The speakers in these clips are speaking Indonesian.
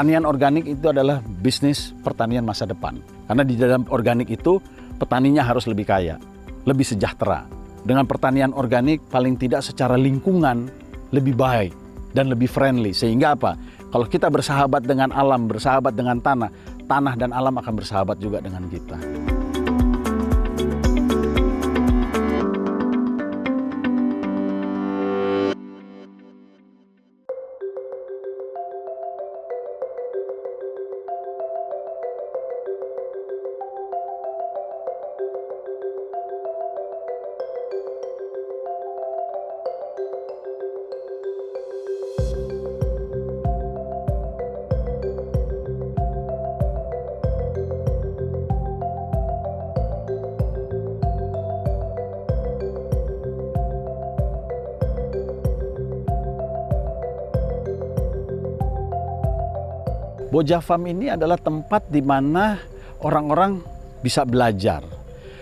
Pertanian organik itu adalah bisnis pertanian masa depan. Karena di dalam organik itu petaninya harus lebih kaya, lebih sejahtera. Dengan pertanian organik paling tidak secara lingkungan lebih baik dan lebih friendly. Sehingga apa? Kalau kita bersahabat dengan alam, bersahabat dengan tanah, tanah dan alam akan bersahabat juga dengan kita. Boja Farm ini adalah tempat di mana orang-orang bisa belajar,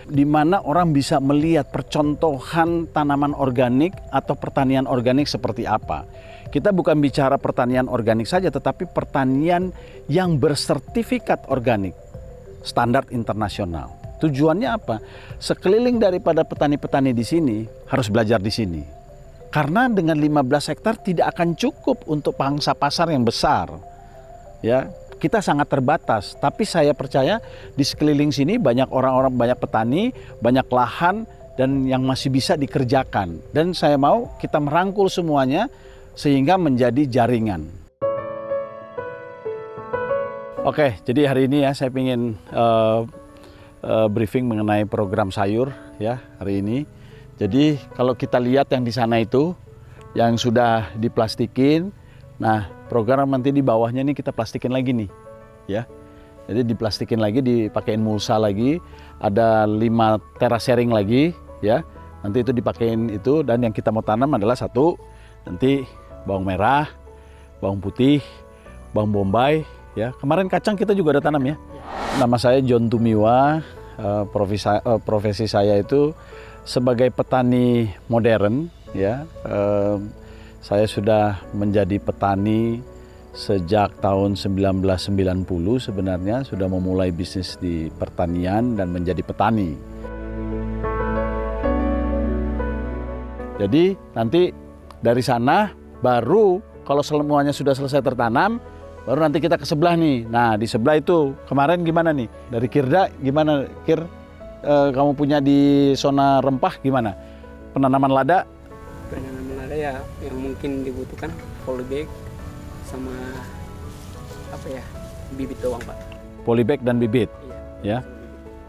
di mana orang bisa melihat percontohan tanaman organik atau pertanian organik seperti apa. Kita bukan bicara pertanian organik saja, tetapi pertanian yang bersertifikat organik, standar internasional. Tujuannya apa? Sekeliling daripada petani-petani di sini harus belajar di sini. Karena dengan 15 hektar tidak akan cukup untuk pangsa pasar yang besar. Ya, kita sangat terbatas, tapi saya percaya di sekeliling sini banyak orang-orang, banyak petani, banyak lahan dan yang masih bisa dikerjakan. Dan saya mau kita merangkul semuanya sehingga menjadi jaringan. Oke, jadi hari ini ya saya ingin briefing mengenai program sayur ya hari ini. Jadi kalau kita lihat yang di sana itu yang sudah diplastikin, nah program nanti di bawahnya nih kita plastikin lagi nih, ya. Jadi diplastikin lagi, dipakein mulsa lagi, ada 5 terasering lagi, ya. Nanti itu dipakein itu dan yang kita mau tanam adalah satu, nanti bawang merah, bawang putih, bawang bombay, ya. Kemarin kacang kita juga ada tanam ya. Nama saya John Tumiwa, profesi saya itu sebagai petani modern, ya. Saya sudah menjadi petani sejak tahun 1990 sebenarnya, sudah memulai bisnis di pertanian dan menjadi petani. Jadi nanti dari sana baru kalau semuanya sudah selesai tertanam, baru nanti kita ke sebelah nih. Nah di sebelah itu kemarin gimana nih? Dari Kirda gimana? Kir, kamu punya di zona rempah gimana? Penanaman lada? Penanaman lada ya yang mungkin dibutuhkan polybag sama apa ya, bibit doang Pak. Polybag dan bibit, iya,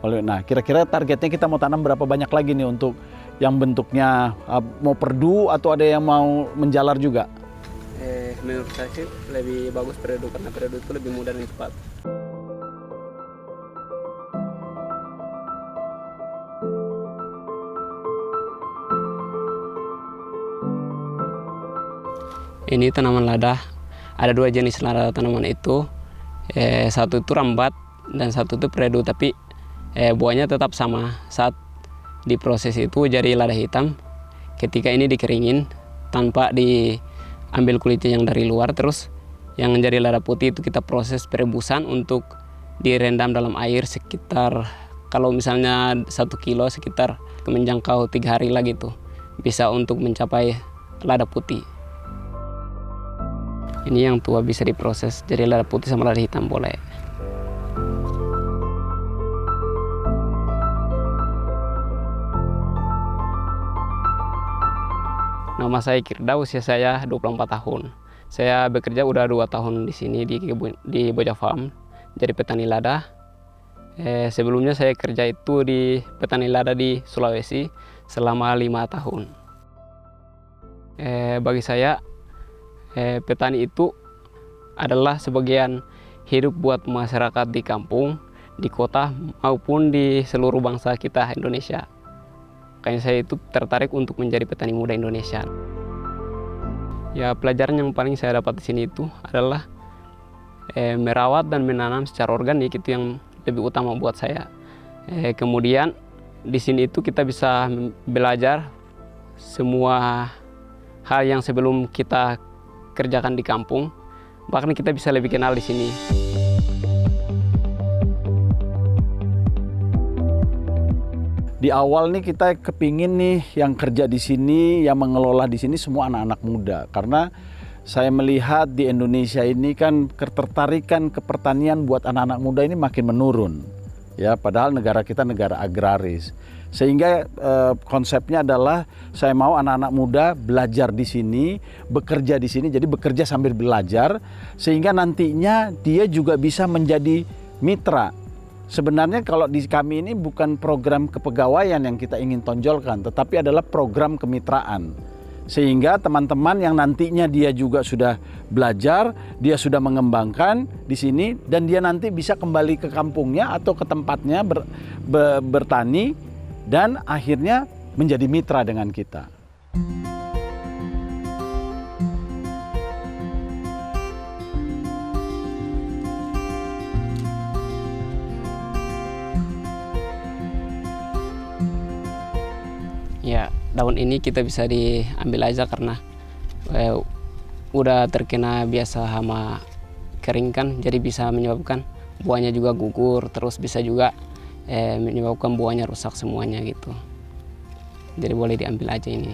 ya. Nah kira-kira targetnya kita mau tanam berapa banyak lagi nih untuk yang bentuknya mau perdu atau ada yang mau menjalar juga? Menurut saya sih lebih bagus perdu karena perdu itu lebih mudah dan cepat. Ini tanaman lada, ada 2 jenis lada tanaman itu, satu itu rambat dan satu itu perdu, tapi buahnya tetap sama. Saat diproses itu jadi lada hitam, ketika ini dikeringin tanpa diambil kulitnya yang dari luar, terus yang jadi lada putih itu kita proses perebusan untuk direndam dalam air sekitar, kalau misalnya 1 kilo sekitar menjangkau 3 hari lagi tuh bisa untuk mencapai lada putih. Ini yang tua bisa diproses jadi lada putih sama lada hitam boleh. Nama saya Kirda, usia saya 24 tahun. Saya bekerja udah 2 tahun di sini di Boja Farm jadi petani lada. Sebelumnya saya kerja itu di petani lada di Sulawesi selama 5 tahun. Bagi saya petani itu adalah sebagian hidup buat masyarakat di kampung, di kota maupun di seluruh bangsa kita Indonesia. Makanya saya itu tertarik untuk menjadi petani muda Indonesia. Ya, pelajaran yang paling saya dapat di sini itu adalah merawat dan menanam secara organik, itu yang lebih utama buat saya. Kemudian di sini itu kita bisa belajar semua hal yang sebelum kita kerjakan di kampung, bahkan kita bisa lebih kenal di sini. Di awal nih kita kepingin nih yang kerja di sini, yang mengelola di sini semua anak-anak muda. Karena saya melihat di Indonesia ini kan ketertarikan ke pertanian buat anak-anak muda ini makin menurun. Ya, padahal negara kita negara agraris. Sehingga konsepnya adalah saya mau anak-anak muda belajar di sini, bekerja di sini, jadi bekerja sambil belajar sehingga nantinya dia juga bisa menjadi mitra. Sebenarnya kalau di kami ini bukan program kepegawaian yang kita ingin tonjolkan, tetapi adalah program kemitraan. Sehingga teman-teman yang nantinya dia juga sudah belajar, dia sudah mengembangkan di sini, dan dia nanti bisa kembali ke kampungnya atau ke tempatnya bertani, dan akhirnya menjadi mitra dengan kita. Ya, daun ini kita bisa diambil aja karena udah terkena biasa hama kering kan, jadi bisa menyebabkan buahnya juga gugur, terus bisa juga menyebabkan buahnya rusak semuanya gitu. Jadi boleh diambil aja ini.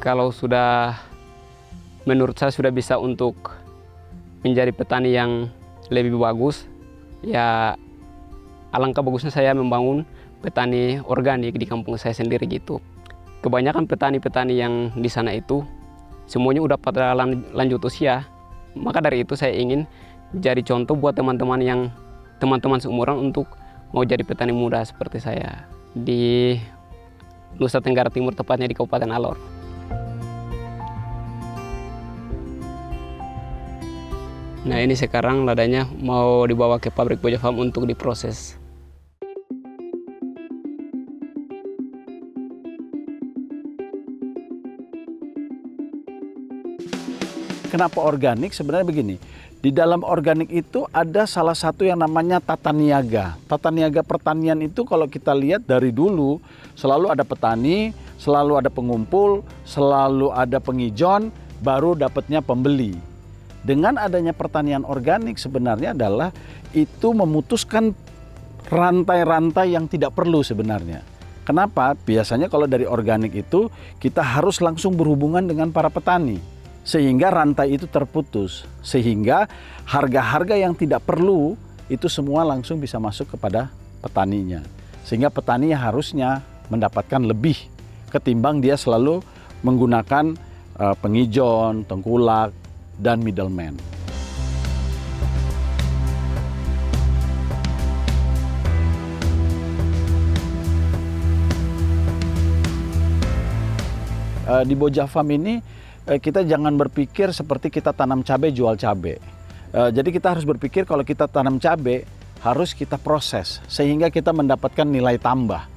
Kalau sudah, menurut saya sudah bisa untuk menjadi petani yang lebih bagus, ya alangkah bagusnya saya membangun petani organik di kampung saya sendiri gitu. Kebanyakan petani-petani yang di sana itu semuanya udah pada lanjut usia. Maka dari itu saya ingin jadi contoh buat teman-teman seumuran untuk mau jadi petani muda seperti saya di Nusa Tenggara Timur, tepatnya di Kabupaten Alor. Nah, ini sekarang ladanya mau dibawa ke pabrik Boja Farm untuk diproses. Kenapa organik? Sebenarnya begini, di dalam organik itu ada salah satu yang namanya tata niaga. Tata niaga pertanian itu kalau kita lihat dari dulu selalu ada petani, selalu ada pengumpul, selalu ada pengijon, baru dapatnya pembeli. Dengan adanya pertanian organik sebenarnya adalah itu memutuskan rantai-rantai yang tidak perlu sebenarnya. Kenapa? Biasanya kalau dari organik itu kita harus langsung berhubungan dengan para petani. Sehingga rantai itu terputus. Sehingga harga-harga yang tidak perlu itu semua langsung bisa masuk kepada petaninya. Sehingga petani harusnya mendapatkan lebih ketimbang dia selalu menggunakan pengijon, tengkulak, dan middleman. Di Boja Farm ini kita jangan berpikir seperti kita tanam cabai jual cabai. Jadi kita harus berpikir kalau kita tanam cabai harus kita proses sehingga kita mendapatkan nilai tambah.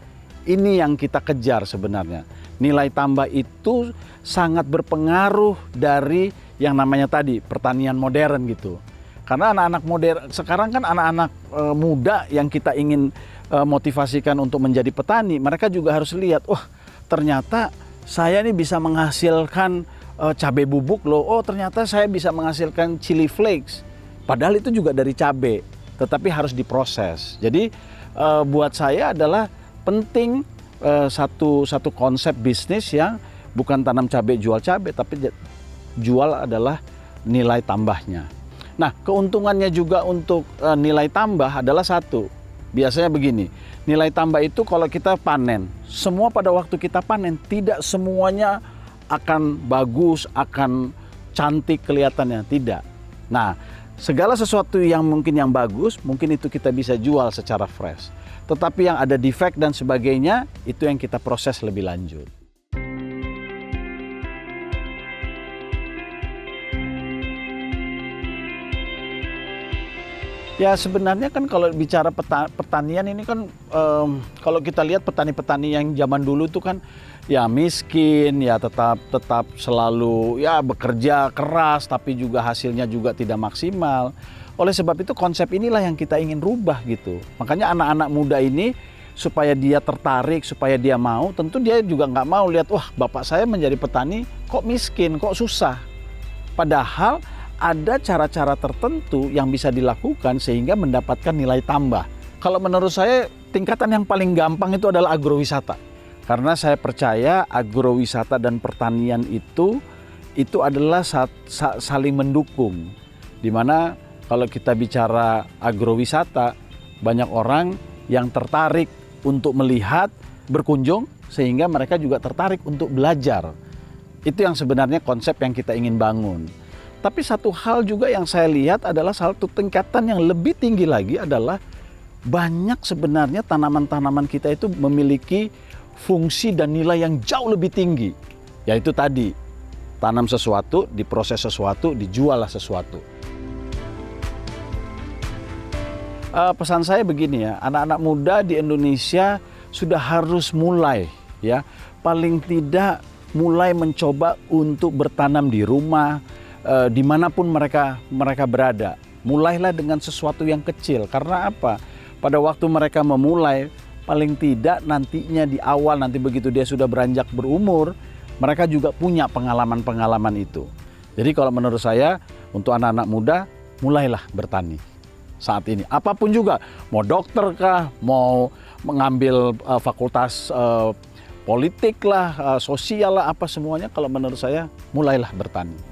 Ini yang kita kejar sebenarnya. Nilai tambah itu sangat berpengaruh dari yang namanya tadi pertanian modern gitu. Karena anak-anak modern sekarang kan anak-anak muda yang kita ingin motivasikan untuk menjadi petani, mereka juga harus lihat, wah ternyata saya ini bisa menghasilkan cabai bubuk loh. Oh ternyata saya bisa menghasilkan chili flakes. Padahal itu juga dari cabai, tetapi harus diproses. Jadi buat saya adalah penting satu konsep bisnis yang bukan tanam cabai jual cabai, tapi jual adalah nilai tambahnya. Nah, keuntungannya juga untuk nilai tambah adalah satu. Biasanya begini, nilai tambah itu kalau kita panen, semua pada waktu kita panen tidak semuanya akan bagus, akan cantik kelihatannya, tidak. Nah, segala sesuatu yang mungkin yang bagus, mungkin itu kita bisa jual secara fresh. Tetapi yang ada defect dan sebagainya, itu yang kita proses lebih lanjut. Ya sebenarnya kan kalau bicara pertanian ini kan kalau kita lihat petani-petani yang zaman dulu itu kan ya miskin, ya tetap selalu ya bekerja keras tapi juga hasilnya juga tidak maksimal. Oleh sebab itu konsep inilah yang kita ingin rubah gitu. Makanya anak-anak muda ini supaya dia tertarik, supaya dia mau, tentu dia juga nggak mau lihat wah bapak saya menjadi petani kok miskin, kok susah. Padahal ada cara-cara tertentu yang bisa dilakukan sehingga mendapatkan nilai tambah. Kalau menurut saya tingkatan yang paling gampang itu adalah agrowisata. Karena saya percaya agrowisata dan pertanian itu adalah saling mendukung. Dimana kalau kita bicara agrowisata, banyak orang yang tertarik untuk melihat, berkunjung, sehingga mereka juga tertarik untuk belajar. Itu yang sebenarnya konsep yang kita ingin bangun. Tapi satu hal juga yang saya lihat adalah satu tingkatan yang lebih tinggi lagi adalah banyak sebenarnya tanaman-tanaman kita itu memiliki fungsi dan nilai yang jauh lebih tinggi. Yaitu tadi, tanam sesuatu, diproses sesuatu, dijuallah sesuatu. Pesan saya begini ya, anak-anak muda di Indonesia sudah harus mulai ya, paling tidak mulai mencoba untuk bertanam di rumah, dimanapun mereka berada. Mulailah dengan sesuatu yang kecil. Karena apa? Pada waktu mereka memulai, paling tidak nantinya di awal, nanti begitu dia sudah beranjak berumur, mereka juga punya pengalaman-pengalaman itu. Jadi kalau menurut saya, untuk anak-anak muda, mulailah bertani saat ini. Apapun juga, mau dokter kah, mau mengambil fakultas politik lah, sosial lah, apa semuanya, kalau menurut saya, mulailah bertani.